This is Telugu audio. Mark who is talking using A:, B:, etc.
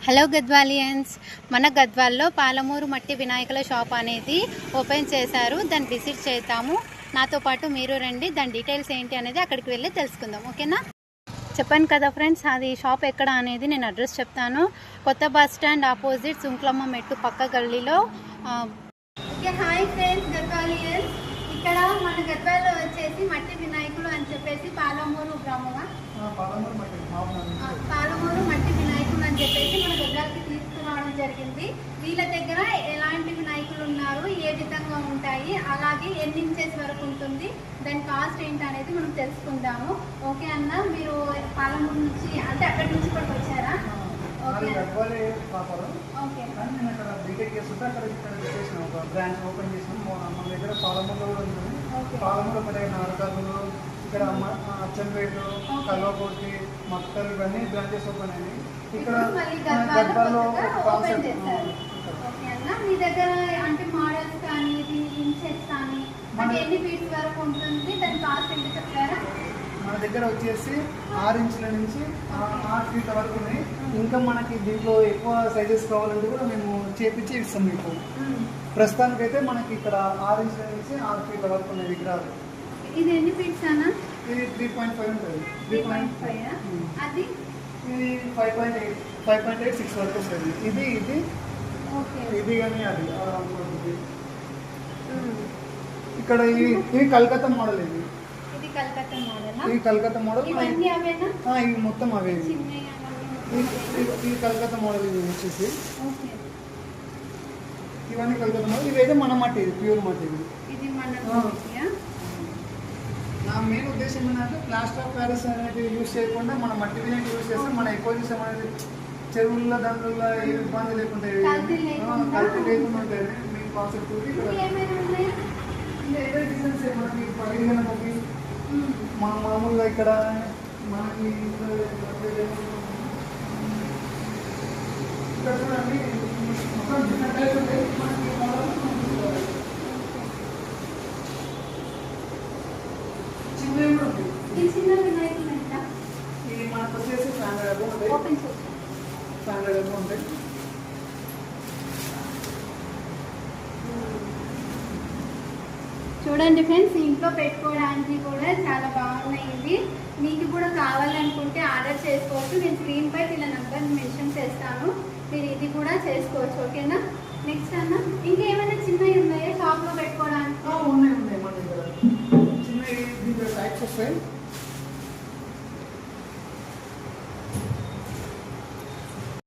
A: హలో గద్వాలియన్స్, మన గద్వాల్లో పాలమూరు మట్టి వినాయకుల షాప్ అనేది ఓపెన్ చేశారు. దాన్ని విజిట్ చేద్దాము. నాతో పాటు మీరు రండి. దాని డీటెయిల్స్ ఏంటి అనేది అక్కడికి వెళ్ళి తెలుసుకుందాం. ఓకేనా? చెప్పాను కదా ఫ్రెండ్స్, అది షాప్ ఎక్కడ అనేది నేను అడ్రస్ చెప్తాను. కొత్త బస్ స్టాండ్ ఆపోజిట్ సుంక్లమ్మ మెట్టు పక్క గల్లీలో. Okay, hi friends, Gadwalians. ఇక్కడ మన గద్వాల్లో వచ్చేసి మట్టి వినాయకులు అని చెప్పేసి పాలమూరు మట్టి వినాయకులు అని చెప్పేసి మన గద్వాలకి తీసుకురావడం జరిగింది. వీళ్ళ దగ్గర ఎలాంటి వినాయకులు ఉన్నారు, ఏ విధంగా ఉంటాయి, అలాగే ఎన్ని ఇంచెస్ వరకు ఉంటుంది, దాని కాస్ట్ ఏంటి అనేది మనం తెలుసుకుందాము. ఓకే అన్న, మీరు పాలమూరు నుంచి అంటే అక్కడి నుంచి ఇక్కడికి వచ్చారా? Okay okay.
B: బ్రాంచ్ ఓపెన్ చేసినాం. మన దగ్గర పాలమూరులో కూడా ఉంటుంది. పాలమూరు ఒకటే నారకాలు, ఇక్కడ అచ్చంపేట, కల్వకోటి, మక్కలు ఇవన్నీ బ్రాంచెస్ ఓపెన్ అయినాయి. ఇక్కడ గద్వాల్లో కాన్సెప్ట్.
A: ఓకే అన్న, మీ దగ్గర అంటే మోడల్స్ కానీ ఇన్సెట్స్ కానీ అంటే ఎన్ని ఫీట్స్ వరకు ఉంటుంది, దాని కాస్ట్ ఏంటి చెప్తారా?
B: మన దగ్గర వచ్చేసి 6 ఇంచుల నుంచి 8 ఫీట్ల వరకు ఉన్నాయి. ఇంకా మనకి దీంట్లో ఎక్కువ సైజెస్ కావాలంటే కూడా మేము చేపించి ఇస్తాం మీకు. ప్రస్తుతానికైతే మనకి ఇక్కడ 6 ఇంచుల నుంచి 6 ఫీట్ల వరకు ఉన్నాయి విగ్రహాలు.
A: ఇది ఎన్ని ఫీట్స్ అన్న?
B: ఇది 3.5 ఉంటుంది.
A: 3.5. అది
B: ఇది 5.8 6 వరకు వస్తుంది. ఇది ఇది ఇది కానీ అది ఇక్కడ ఇది కలకత్తా మోడల్. ఇది
A: కలకత్తా మోడల్.
B: ఇది కలకత్తా మోడల్.
A: ఇవన్నీ అవేనా?
B: ఇవి మొత్తం అవే. ఇది కలకత్తా మోడల్. ఇది వచ్చేసి ఇవన్నీ కలకత్తా మోడల్. ఇవైతే మన మట్టి, ఇది ప్యూర్ మట్టి.
A: ఇది
B: నా మెయిన్ ఉద్దేశం ఏంటంటే ప్లాస్టర్ ఆఫ్ ప్యారిస్ అనేది యూజ్ చేయకుండా మన మట్టి వినాయకులు యూజ్ చేస్తే మన ఎక్కువ చూసాం అనేది చెరువుల్లో దాంట్లో ఏ ఇబ్బంది లేకుండా కల్తీ లేకుండా ఉంటాయి. మెయిన్ కాన్సెప్ట్ డిజైన్స్ మనకి పగిలిగనకి మామూలుగా ఇక్కడ మనకి ఇక్కడ చూడండి మొత్తం డిఫరెంట్ టైప్స్ ఉంటాయి. మనకి చిన్నవి కూడా ఉంటాయి. ఇది మనకు వచ్చేసి స్టాండర్డ్ ఉంటాయి. స్టాండర్డ్ ఉంటాయి.
A: చూడండి ఫ్రెండ్స్, ఇంట్లో పెట్టుకోవడానికి కూడా చాలా బాగున్నాయి. ఇవి మీకు కూడా కావాలనుకుంటే ఆర్డర్ చేసుకోవచ్చు. నేను స్క్రీన్ పై ఇలా నెంబర్ మెన్షన్ చేస్తాను, మీరు ఇది కూడా చేసుకోవచ్చు. ఓకేనా? నెక్స్ట్ అన్న, ఇంకా ఏమైనా చిన్నవి ఉన్నాయా షాప్లో పెట్టుకోవడానికి?
B: ఉన్నాయి మన దగ్గర చిన్నవి టైప్స్ వస్తాయి.